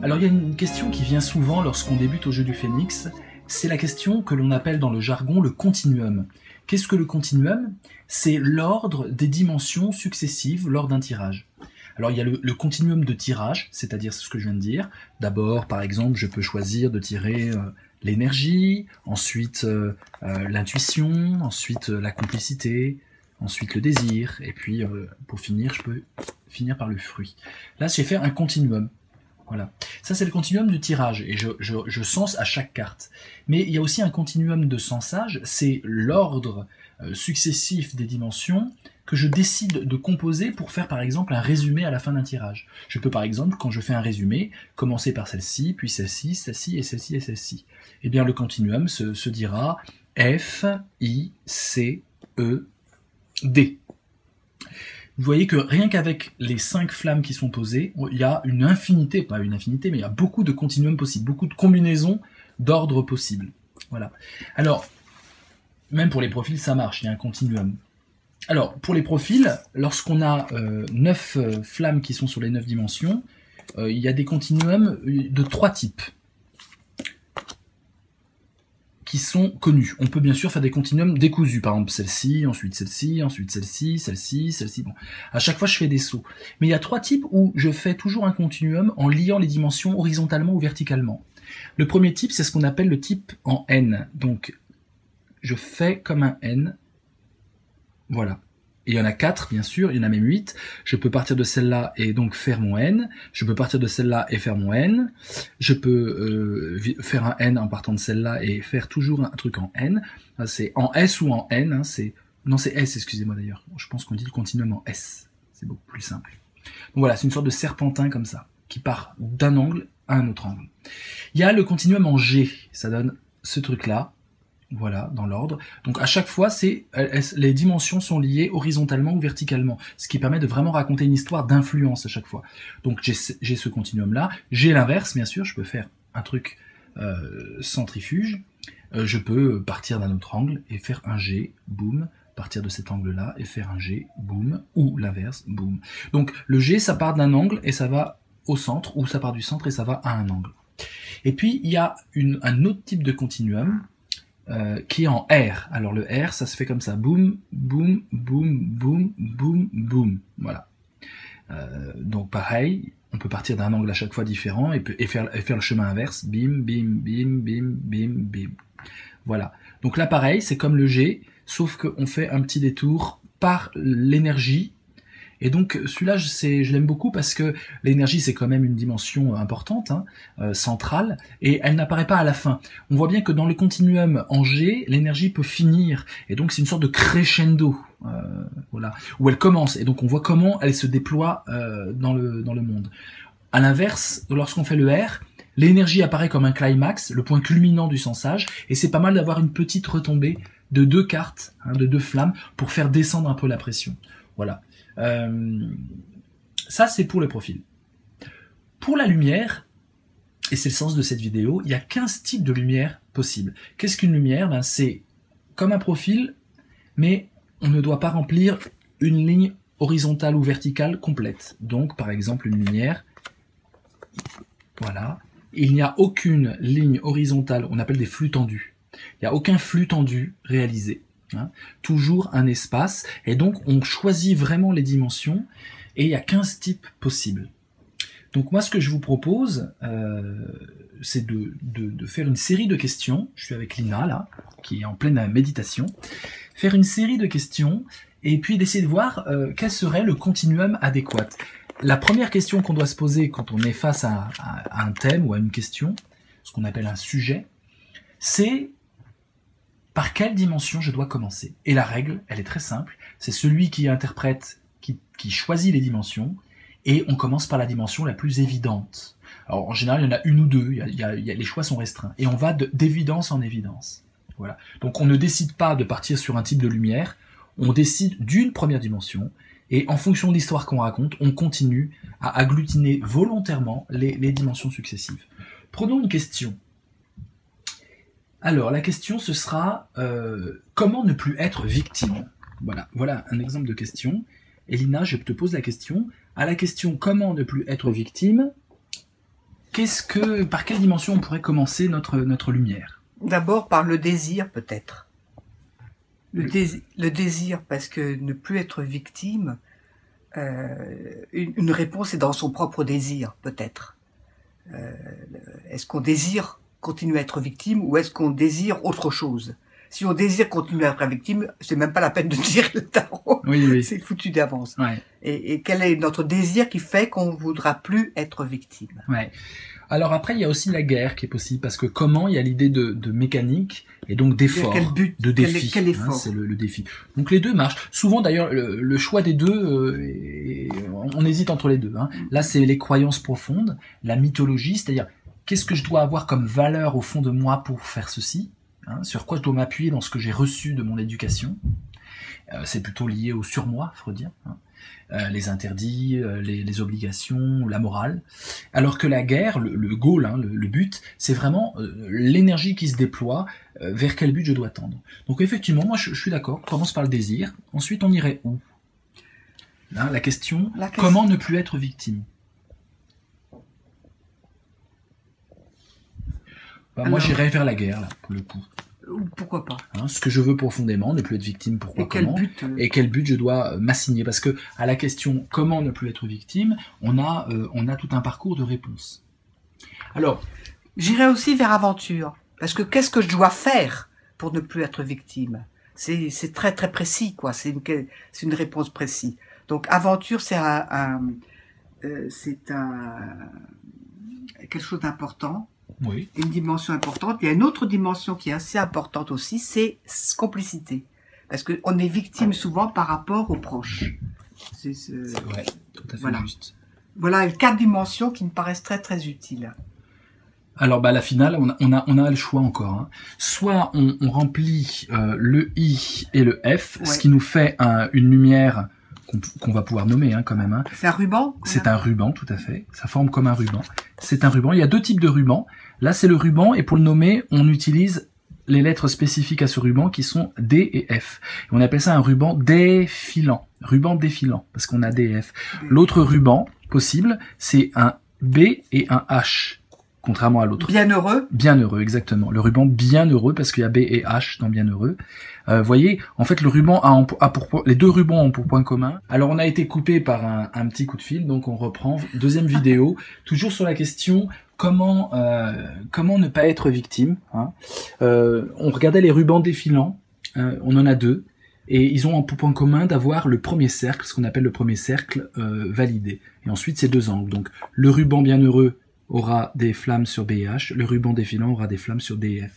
Alors il y a une question qui vient souvent lorsqu'on débute au jeu du Phénix, c'est la question que l'on appelle dans le jargon le continuum. Qu'est-ce que le continuum? C'est l'ordre des dimensions successives lors d'un tirage. Alors il y a le continuum de tirage, c'est-à-dire ce que je viens de dire. D'abord, par exemple, je peux choisir de tirer l'énergie, ensuite l'intuition, ensuite la complicité, ensuite le désir, et puis pour finir, je peux finir par le fruit. Là, j'ai fait un continuum. Voilà. Ça, c'est le continuum de tirage, et je sense à chaque carte. Mais il y a aussi un continuum de sensage, c'est l'ordre successif des dimensions que je décide de composer pour faire par exemple un résumé à la fin d'un tirage. Je peux par exemple, quand je fais un résumé, commencer par celle-ci, puis celle-ci, celle-ci et celle-ci et celle-ci. Eh bien le continuum se dira F, I, C, E, D. Vous voyez que rien qu'avec les 5 flammes qui sont posées, il y a une infinité, pas une infinité, mais il y a beaucoup de continuums possibles, beaucoup de combinaisons d'ordres possibles. Voilà. Alors, même pour les profils, ça marche, il y a un continuum. Alors, pour les profils, lorsqu'on a 9 flammes qui sont sur les 9 dimensions, il y a des continuums de 3 types qui sont connus. On peut bien sûr faire des continuums décousus, par exemple celle-ci, ensuite celle-ci, ensuite celle-ci, celle-ci, celle-ci. Bon, à chaque fois, je fais des sauts. Mais il y a 3 types où je fais toujours un continuum en liant les dimensions horizontalement ou verticalement. Le premier type, c'est ce qu'on appelle le type en N. Donc, je fais comme un N. Voilà. Et il y en a 4, bien sûr, il y en a même 8. Je peux partir de celle-là et donc faire mon N. Je peux partir de celle-là et faire mon N. Je peux faire un N en partant de celle-là et faire toujours un truc en N. C'est en S ou en N. Hein, non, c'est S, excusez-moi d'ailleurs. Je pense qu'on dit le continuum en S. C'est beaucoup plus simple. Donc voilà, c'est une sorte de serpentin comme ça, qui part d'un angle à un autre angle. Il y a le continuum en G. Ça donne ce truc-là. Voilà, dans l'ordre. Donc à chaque fois, les dimensions sont liées horizontalement ou verticalement, ce qui permet de vraiment raconter une histoire d'influence à chaque fois. Donc j'ai ce continuum-là. J'ai l'inverse, bien sûr, je peux faire un truc centrifuge. Je peux partir d'un autre angle et faire un G, boum, partir de cet angle-là et faire un G, boum, ou l'inverse, boum. Donc le G, ça part d'un angle et ça va au centre, ou ça part du centre et ça va à un angle. Et puis il y a un autre type de continuum, qui est en R. Alors le R, ça se fait comme ça, boum, boum, boum, boum, boum, boum. Voilà. Donc pareil, on peut partir d'un angle à chaque fois différent et faire le chemin inverse, bim, bim, bim, bim, bim, bim. Voilà. Donc là pareil, c'est comme le G, sauf qu'on fait un petit détour par l'énergie. Et donc celui-là, je l'aime beaucoup parce que l'énergie, c'est quand même une dimension importante, hein, centrale, et elle n'apparaît pas à la fin. On voit bien que dans le continuum en G, l'énergie peut finir, et donc c'est une sorte de crescendo, voilà, où elle commence, et donc on voit comment elle se déploie dans le monde. À l'inverse, lorsqu'on fait le R, l'énergie apparaît comme un climax, le point culminant du sensage, et c'est pas mal d'avoir une petite retombée de 2 cartes, hein, de 2 flammes, pour faire descendre un peu la pression. Voilà. Ça, c'est pour le profil. Pour la lumière, et c'est le sens de cette vidéo, il y a 15 types de lumière possibles. Qu'est-ce qu'une lumière? Ben, c'est comme un profil, mais on ne doit pas remplir une ligne horizontale ou verticale complète. Donc, par exemple, une lumière, voilà, il n'y a aucune ligne horizontale, on appelle des flux tendus. Il n'y a aucun flux tendu réalisé. Hein, toujours un espace, et donc on choisit vraiment les dimensions, et il y a 15 types possibles. Donc moi, ce que je vous propose, c'est de faire une série de questions. Je suis avec Lina, là, qui est en pleine méditation. Faire une série de questions, et puis d'essayer de voir quel serait le continuum adéquat. La première question qu'on doit se poser quand on est face à un thème ou à une question, ce qu'on appelle un sujet, c'est par quelle dimension je dois commencer? Et la règle, elle est très simple, c'est celui qui interprète, qui choisit les dimensions, et on commence par la dimension la plus évidente. Alors en général, il y en a une ou deux, les choix sont restreints, et on va d'évidence en évidence. Voilà. Donc on ne décide pas de partir sur un type de lumière, on décide d'une première dimension, et en fonction de l'histoire qu'on raconte, on continue à agglutiner volontairement les dimensions successives. Prenons une question. Alors, la question, ce sera comment ne plus être victime? Voilà un exemple de question. Elina, je te pose la question. À la question comment ne plus être victime, Par quelle dimension on pourrait commencer notre lumière? D'abord par le désir, peut-être. Le désir, parce que ne plus être victime, une réponse est dans son propre désir, peut-être. Est-ce qu'on désire continuer à être victime ou est-ce qu'on désire autre chose? Si on désire continuer à être victime, c'est même pas la peine de dire le tarot. Oui. C'est foutu d'avance. Ouais. Et quel est notre désir qui fait qu'on voudra plus être victime? Ouais. Alors après, il y a aussi la guerre qui est possible, parce que comment, il y a l'idée de mécanique et donc d'effort, Quel but, de défi. quel effort? C'est le défi. Donc les deux marchent. Souvent d'ailleurs, le choix des deux, on hésite entre les deux. Hein. Là, c'est les croyances profondes, la mythologie, c'est-à-dire qu'est-ce que je dois avoir comme valeur au fond de moi pour faire ceci, hein, sur quoi je dois m'appuyer dans ce que j'ai reçu de mon éducation. C'est plutôt lié au surmoi, freudien. Hein. Les interdits, les obligations, la morale. Alors que la guerre, le goal, hein, le but, c'est vraiment l'énergie qui se déploie vers quel but je dois tendre. Donc effectivement, moi je suis d'accord, on commence par le désir, ensuite on irait où? Là, la question, comment ne plus être victime? Moi j'irais vers la guerre, là, pour le coup. Pourquoi pas? Hein, ce que je veux profondément, ne plus être victime, pourquoi, comment, et quel but je dois m'assigner. Parce que à la question comment ne plus être victime, on a tout un parcours de réponses. Alors, j'irai aussi vers aventure, parce que qu'est-ce que je dois faire pour ne plus être victime? C'est très très précis, quoi. C'est une réponse précise. Donc aventure, c'est quelque chose d'important. Oui. Une dimension importante. Il y a une autre dimension qui est assez importante aussi, c'est complicité. Parce qu'on est victime souvent par rapport aux proches. C'est vrai, tout à fait juste. Voilà 4 dimensions qui me paraissent très très utiles. Alors la finale, on a le choix encore. Hein. Soit on remplit le I et le F, ce qui nous fait une lumière qu'on va pouvoir nommer hein, quand même. Hein. C'est un ruban? C'est un ruban, tout à fait. Ça forme comme un ruban. C'est un ruban. Il y a 2 types de rubans. Là, c'est le ruban, et pour le nommer, on utilise les lettres spécifiques à ce ruban qui sont D et F. Et on appelle ça un ruban défilant. Ruban défilant, parce qu'on a D et F. L'autre ruban possible, c'est un B et un H, contrairement à l'autre. Bienheureux? Bienheureux, exactement. Le ruban bienheureux, parce qu'il y a B et H dans bienheureux. Voyez, en fait, le ruban les 2 rubans ont pour point commun. Alors, on a été coupé par un petit coup de fil, donc on reprend. Deuxième vidéo, toujours sur la question comment ne pas être victime. Hein. On regardait les rubans défilants, on en a 2, et ils ont pour point commun d'avoir le premier cercle, ce qu'on appelle le premier cercle validé. Et ensuite, c'est 2 angles. Donc, le ruban bienheureux aura des flammes sur B et H, le ruban défilant aura des flammes sur D et F.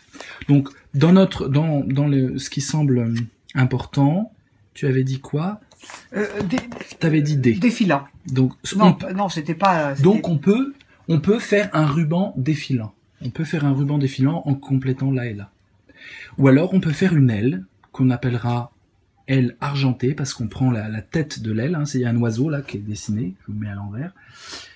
Donc, dans ce qui semble important, tu avais dit quoi? T'avais dit D. Défilant. Donc, non, c'était pas... Donc, on peut faire un ruban défilant. On peut faire un ruban défilant en complétant là et là. Ou alors, on peut faire une aile, qu'on appellera aile argentée, parce qu'on prend la tête de l'aile. Hein, il y a un oiseau là qui est dessiné, je vous le mets à l'envers.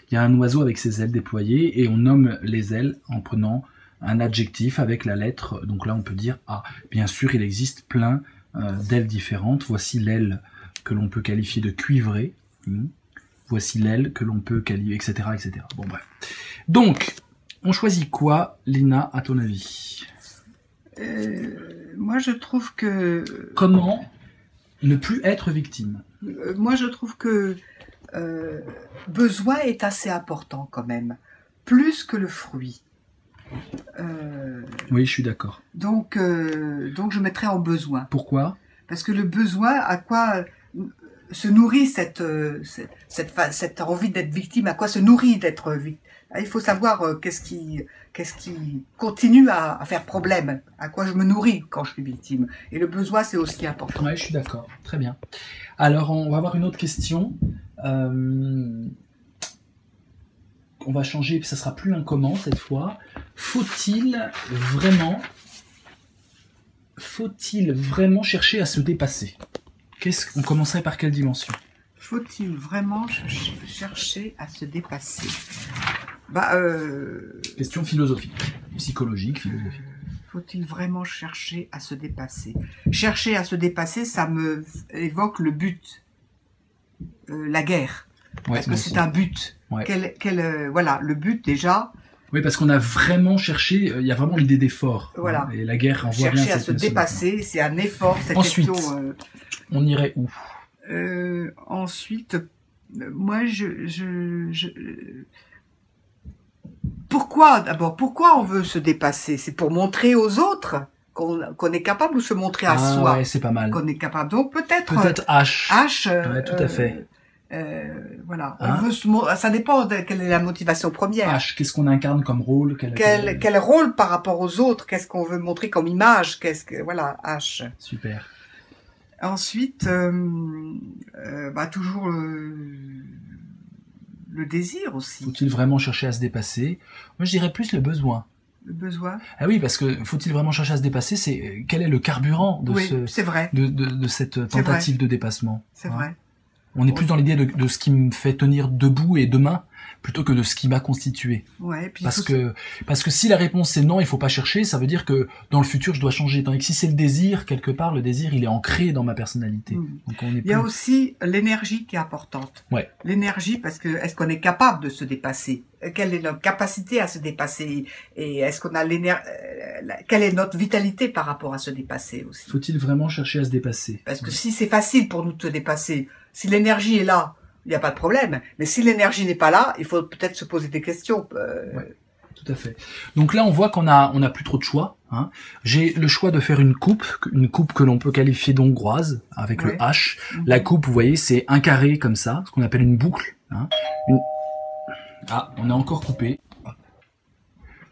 Il y a un oiseau avec ses ailes déployées, et on nomme les ailes en prenant un adjectif avec la lettre. Donc là, on peut dire A. Bien sûr, il existe plein d'ailes différentes. Voici l'aile que l'on peut qualifier de cuivrée. Voici l'aile que l'on peut qualifier, etc., etc. Bon, bref. Donc, on choisit quoi, Lina, à ton avis? Moi, je trouve que... Comment ne plus être victime? Moi, je trouve que besoin est assez important quand même, plus que le fruit. Oui, je suis d'accord. Donc je mettrais en besoin. Pourquoi? Parce que le besoin, à quoi se nourrit cette envie d'être victime, à quoi se nourrit d'être victime. Il faut savoir qu'est-ce qui continue à faire problème, à quoi je me nourris quand je suis victime. Et le besoin, c'est aussi important. Oui, je suis d'accord. Très bien. Alors, on va avoir une autre question. On va changer, ça sera plus un comment cette fois. Faut-il vraiment chercher à se dépasser? On commencerait par quelle dimension? Faut-il vraiment chercher à se dépasser? Question philosophique, psychologique, philosophique. Faut-il vraiment chercher à se dépasser? Chercher à se dépasser, ça me évoque le but, la guerre. Ouais, parce que c'est un but. Ouais. Voilà, le but déjà, Oui, parce qu'on a vraiment cherché, il y a vraiment l'idée d'effort. Voilà. Hein, et la guerre renvoie bien Chercher à cette se notion. dépasser, c'est un effort, cette Ensuite, question. on irait où? Ensuite, moi, pourquoi, d'abord, pourquoi on veut se dépasser? C'est pour montrer aux autres qu'on est capable, ou se montrer à soi Ouais, c'est pas mal. qu'on est capable. Donc peut-être H. H. Tout à fait. Voilà. Hein? On veut ça dépend de quelle est la motivation première. H, qu'est-ce qu'on incarne comme rôle? Quel rôle par rapport aux autres? Qu'est-ce qu'on veut montrer comme image? Voilà, H. Super. Ensuite, toujours le désir aussi. Faut-il vraiment chercher à se dépasser? Moi, je dirais plus le besoin. Le besoin. Ah oui, parce que faut-il vraiment chercher à se dépasser? C'est quel est le carburant de c'est vrai. de cette tentative de dépassement? C'est vrai. On est plus dans l'idée de ce qui me fait tenir debout et demain, plutôt que de ce qui m'a constitué. Ouais, puis parce que si la réponse est non, il faut pas chercher, ça veut dire que dans le futur je dois changer. Tandis que si c'est le désir, quelque part, le désir il est ancré dans ma personnalité. Donc il y a aussi l'énergie qui est importante. Ouais. L'énergie, parce que est-ce qu'on est capable de se dépasser? Quelle est notre capacité à se dépasser? Et est-ce qu'on a quelle est notre vitalité par rapport à se dépasser aussi? Faut-il vraiment chercher à se dépasser? Parce que si c'est facile pour nous de se dépasser, si l'énergie est là, il n'y a pas de problème. Mais si l'énergie n'est pas là, il faut peut-être se poser des questions. Ouais, tout à fait. Donc là, on voit qu'on a plus trop de choix. Hein. J'ai le choix de faire une coupe que l'on peut qualifier d'hongroise, avec le H. La coupe, vous voyez, c'est un carré comme ça, ce qu'on appelle une boucle. Hein. Ah, on est encore coupé.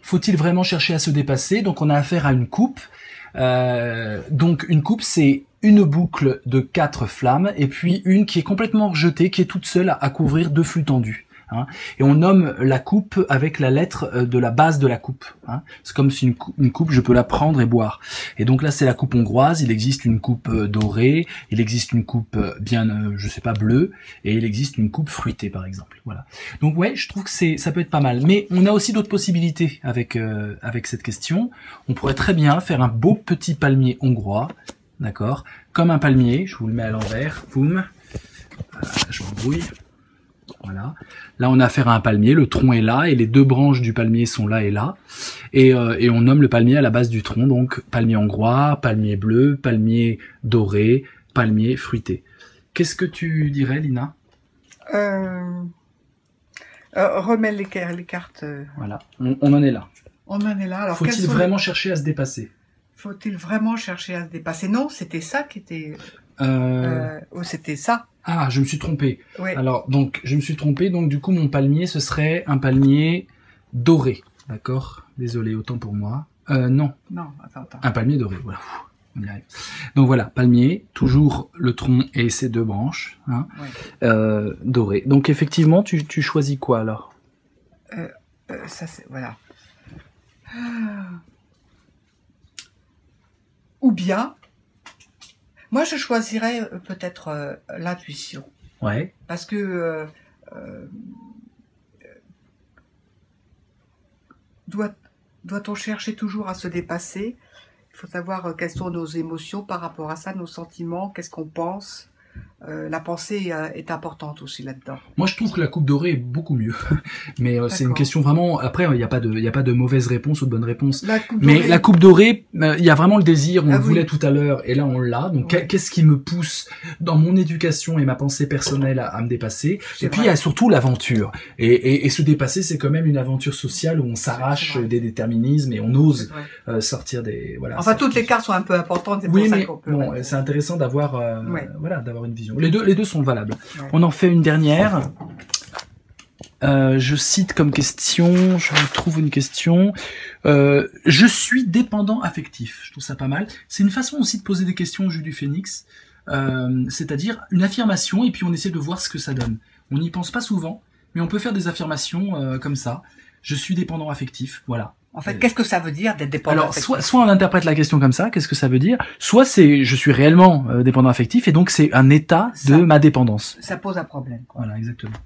Faut-il vraiment chercher à se dépasser? Donc on a affaire à une coupe. Donc une coupe, c'est une boucle de 4 flammes et puis une qui est complètement rejetée, qui est toute seule à couvrir 2 flux tendus. Hein. Et on nomme la coupe avec la lettre de la base de la coupe. Hein. C'est comme si une coupe, je peux la prendre et boire. Et donc là, c'est la coupe hongroise. Il existe une coupe dorée, il existe une coupe je sais pas, bleue, et il existe une coupe fruitée, par exemple. Voilà. Donc ouais, je trouve que ça peut être pas mal. Mais on a aussi d'autres possibilités avec cette question. On pourrait très bien faire un beau petit palmier hongrois, d'accord, comme un palmier. Je vous le mets à l'envers. Boum. Je m'embrouille. Voilà. Là, on a affaire à un palmier, le tronc est là, et les 2 branches du palmier sont là et là. Et on nomme le palmier à la base du tronc, donc palmier hongrois, palmier bleu, palmier doré, palmier fruité. Qu'est-ce que tu dirais, Lina? Remets les cartes. Voilà, on en est là. On en est là. Alors, faut-il vraiment chercher à se dépasser? Faut-il vraiment chercher à se dépasser? Non, c'était ça qui était... c'était ça. Ah, je me suis trompé. Oui. Alors, donc, je me suis trompé. Donc, du coup, mon palmier, ce serait un palmier doré. D'accord? Désolé, autant pour moi. Non. Non, attends. Un palmier doré, voilà. On y arrive. Donc voilà, palmier, toujours le tronc et ses 2 branches. Hein, doré. Donc, effectivement, tu choisis quoi, alors? Ça, c'est... Voilà. Ou bien... Moi, je choisirais peut-être l'intuition. Ouais. Parce que doit-on chercher toujours à se dépasser? Il faut savoir quelles sont nos émotions par rapport à ça, nos sentiments, qu'est-ce qu'on pense. La pensée est importante aussi là-dedans. Moi, je trouve que la coupe dorée est beaucoup mieux. Mais c'est une question vraiment... Après, il n'y a pas de mauvaise réponse ou de bonne réponse. Mais la coupe dorée, il y a vraiment le désir. On le voulait tout à l'heure et là, on l'a. Donc, qu'est-ce qui me pousse dans mon éducation et ma pensée personnelle à me dépasser? Et puis, il y a surtout l'aventure. Et se dépasser, c'est quand même une aventure sociale où on s'arrache des déterminismes et on ose sortir des... Voilà, enfin, toutes les cartes sont un peu importantes. Oui, mais bon, c'est intéressant d'avoir d'avoir une vision. Les deux sont valables. Ouais. On en fait une dernière. Je cite comme question, je trouve une question. Je suis dépendant affectif. Je trouve ça pas mal. C'est une façon aussi de poser des questions au jus du phénix. C'est-à-dire une affirmation et puis on essaie de voir ce que ça donne. On n'y pense pas souvent, mais on peut faire des affirmations comme ça. Je suis dépendant affectif, voilà. En fait, qu'est-ce que ça veut dire d'être dépendant affectif? Alors, soit on interprète la question comme ça, qu'est-ce que ça veut dire? Soit c'est, je suis réellement dépendant affectif, et donc c'est un état de ma dépendance. Ça pose un problème, quoi. Voilà, exactement.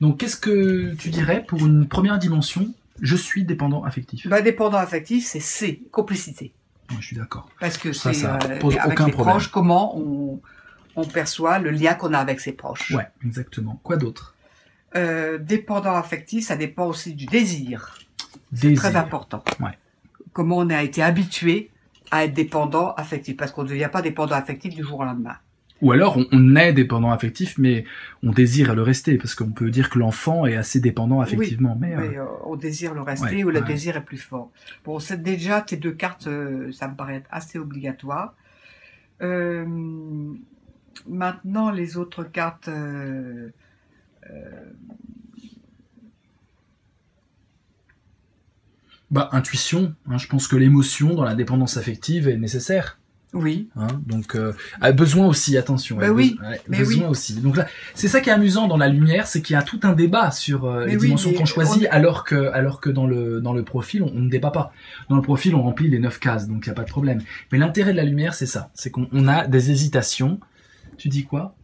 Donc, qu'est-ce que tu dirais pour une première dimension? Je suis dépendant affectif. Dépendant affectif, c'est C, complicité. Moi, je suis d'accord. Parce que ça pose avec aucun les problème. Proches, comment on perçoit le lien qu'on a avec ses proches. Ouais, exactement. Quoi d'autre? Dépendant affectif, ça dépend aussi du désir. C'est très important. Ouais. Comment on a été habitué à être dépendant affectif, parce qu'on ne devient pas dépendant affectif du jour au lendemain. Ou alors on est dépendant affectif, mais on désire le rester, parce qu'on peut dire que l'enfant est assez dépendant affectivement. Oui, mais on désire le rester, ou le désir est plus fort. Bon, c'est déjà tes deux cartes, ça me paraît assez obligatoire. Maintenant, les autres cartes... intuition, hein, je pense que l'émotion dans la dépendance affective est nécessaire. Oui. Hein, donc besoin aussi, attention. Besoin aussi. Donc là, c'est ça qui est amusant dans la lumière, c'est qu'il y a tout un débat sur les dimensions qu'on choisit, alors que dans le profil, on ne débat pas. Dans le profil, on remplit les 9 cases, donc il n'y a pas de problème. Mais l'intérêt de la lumière, c'est ça, c'est qu'on a des hésitations. Tu dis quoi?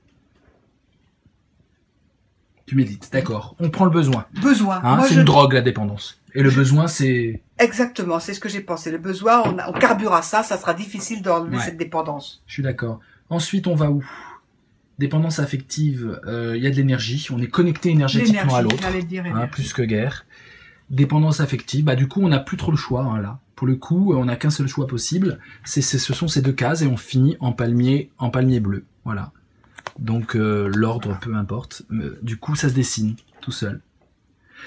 Tu médites, d'accord. On prend le besoin. Besoin. Hein, c'est une drogue, la dépendance. Et le besoin, c'est... Exactement, c'est ce que j'ai pensé. Le besoin, on carbure à ça sera difficile d'enlever cette dépendance. Je suis d'accord. Ensuite, on va où? Dépendance affective, il y a de l'énergie. On est connecté énergétiquement à l'autre, hein, plus que guère. Dépendance affective, du coup, on n'a plus trop le choix, hein, là. Pour le coup, on n'a qu'un seul choix possible. Ce sont ces 2 cases et on finit en palmier bleu. Voilà. Donc l'ordre, peu importe. Du coup, ça se dessine tout seul.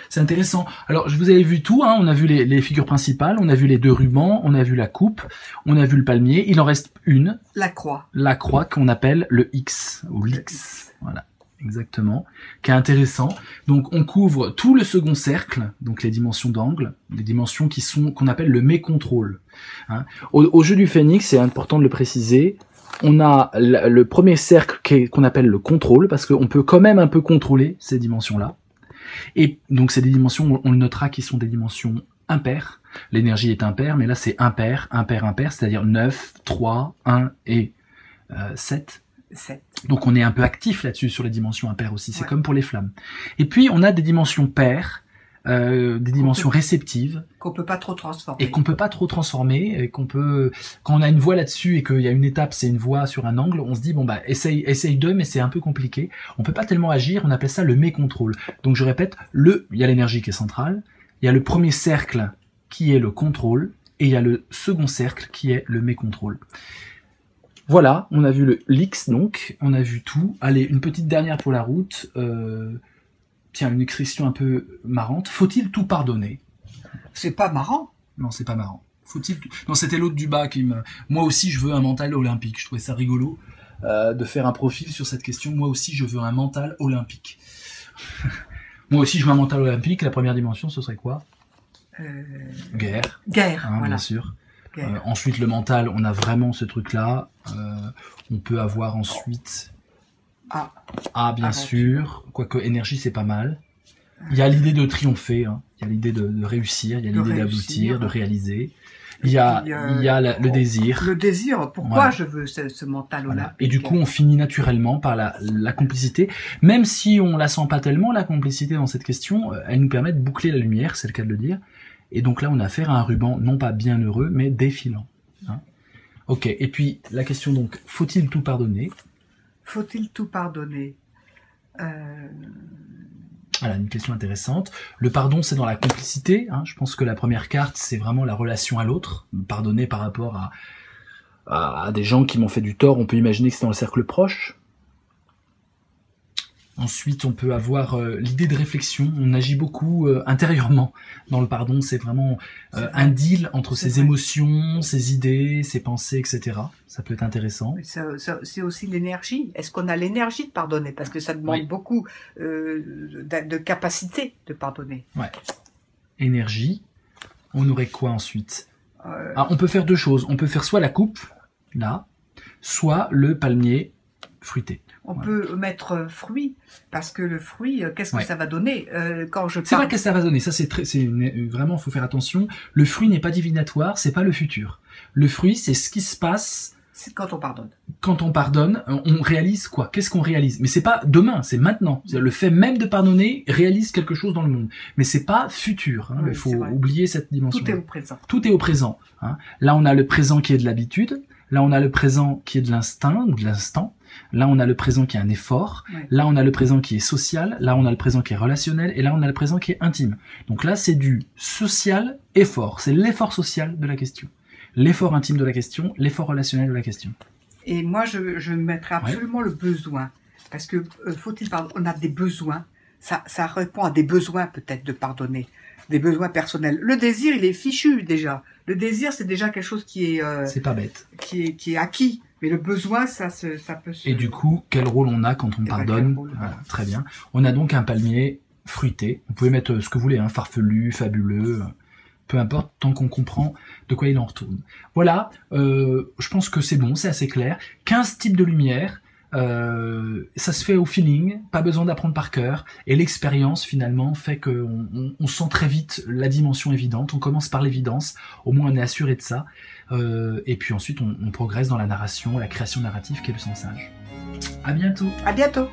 C'est intéressant. Alors, je vous avais vu tout, hein. On a vu les figures principales, on a vu les 2 rubans, on a vu la coupe, on a vu le palmier. Il en reste une. La croix. La croix qu'on appelle le X, ou l'X. Voilà, exactement. Qui est intéressant. Donc, on couvre tout le second cercle, donc les dimensions d'angle, les dimensions qu'on appelle le mécontrôle. Hein. Au jeu du phénix, c'est important de le préciser, on a le premier cercle qu'on appelle le contrôle, parce qu'on peut quand même un peu contrôler ces dimensions-là. Et donc c'est des dimensions, on le notera, qui sont des dimensions impaires. L'énergie est impaire, mais là c'est impair, c'est-à-dire 9, 3, 1 et 7. 7. Donc on est un peu actif là-dessus sur les dimensions impaires aussi, c'est comme pour les flammes. Et puis on a des dimensions paires, des dimensions réceptives. Qu'on peut pas trop transformer. Et qu'on peut pas trop transformer, et quand on a une voie là-dessus et qu'il y a une étape, c'est une voie sur un angle, on se dit, essaye mais c'est un peu compliqué. On peut pas tellement agir, on appelle ça le mécontrôle. Donc je répète, il y a l'énergie qui est centrale, il y a le premier cercle qui est le contrôle, et il y a le second cercle qui est le mécontrôle. Voilà, on a vu l'X donc, on a vu tout. Allez, une petite dernière pour la route. Tiens, une expression un peu marrante. Faut-il tout pardonner? C'est pas marrant. Non, c'est pas marrant. Faut-il tout... Non, c'était l'autre du bas qui me... Moi aussi, je veux un mental olympique. Je trouvais ça rigolo de faire un profil sur cette question. Moi aussi, je veux un mental olympique. Moi aussi, je veux un mental olympique. La première dimension, ce serait quoi? Guerre. Guerre, hein, voilà. Bien sûr. Ensuite, le mental, on a vraiment ce truc-là. On peut avoir ensuite... bien sûr. Quoique énergie, c'est pas mal. Il y a l'idée de triompher, hein. Il y a l'idée de réussir, il y a l'idée d'aboutir, de réaliser. Il y a le désir. Le désir, pourquoi je veux ce mental olympique. Et du coup, on finit naturellement par la complicité. Même si on la sent pas tellement, la complicité dans cette question, elle nous permet de boucler la lumière, c'est le cas de le dire. Et donc là, on a affaire à un ruban, non pas bienheureux, mais défilant. Hein. Ok, et puis la question donc, faut-il tout pardonner? Faut-il tout pardonner? Voilà, une question intéressante. Le pardon, c'est dans la complicité. Hein. Je pense que la première carte, c'est vraiment la relation à l'autre. Pardonner par rapport à des gens qui m'ont fait du tort. On peut imaginer que c'est dans le cercle proche. Ensuite, on peut avoir l'idée de réflexion. On agit beaucoup intérieurement dans le pardon. C'est vraiment un deal entre ses émotions, ses idées, ses pensées, etc. Ça peut être intéressant. C'est aussi l'énergie. Est-ce qu'on a l'énergie de pardonner? Parce que ça demande beaucoup de capacité de pardonner. Ouais. Énergie. On aurait quoi ensuite? On peut faire 2 choses. On peut faire soit la coupe, là, soit le palmier fruité. On peut mettre fruit, parce que le fruit, qu'est-ce que ça va donner quand je parle... C'est vrai qu'est-ce que ça va donner. Ça, vraiment, faut faire attention. Le fruit n'est pas divinatoire, c'est pas le futur. Le fruit, c'est ce qui se passe. C'est quand on pardonne. Quand on pardonne, on réalise quoi? Qu'est-ce qu'on réalise? Mais c'est pas demain, c'est maintenant. Le fait même de pardonner réalise quelque chose dans le monde. Mais c'est pas futur. Hein. Il faut oublier cette dimension. Tout est au présent. Tout est au présent. Hein. Là, on a le présent qui est de l'habitude. Là, on a le présent qui est de l'instinct ou de l'instant. Là, on a le présent qui est un effort. Ouais. Là, on a le présent qui est social. Là, on a le présent qui est relationnel. Et là, on a le présent qui est intime. Donc là, c'est du social effort. C'est l'effort social de la question. L'effort intime de la question, l'effort relationnel de la question. Et moi, je mettrais absolument le besoin. Parce que faut-il pardonner? On a des besoins. Ça répond à des besoins peut-être de pardonner. Des besoins personnels. Le désir, il est fichu déjà. Le désir, c'est déjà quelque chose qui est... C'est pas bête. Qui est acquis. Mais le besoin, ça peut se... Et du coup, quel rôle on a quand on pardonne? Voilà, très bien. On a donc un palmier fruité. Vous pouvez mettre ce que vous voulez, hein, farfelu, fabuleux, peu importe, tant qu'on comprend de quoi il en retourne. Voilà, je pense que c'est bon, c'est assez clair. 15 types de lumière. Ça se fait au feeling, pas besoin d'apprendre par cœur, et l'expérience finalement fait qu'on sent très vite la dimension évidente, on commence par l'évidence, au moins on est assuré de ça, et puis ensuite on progresse dans la narration, la création narrative qui est le sensage. À bientôt. À bientôt.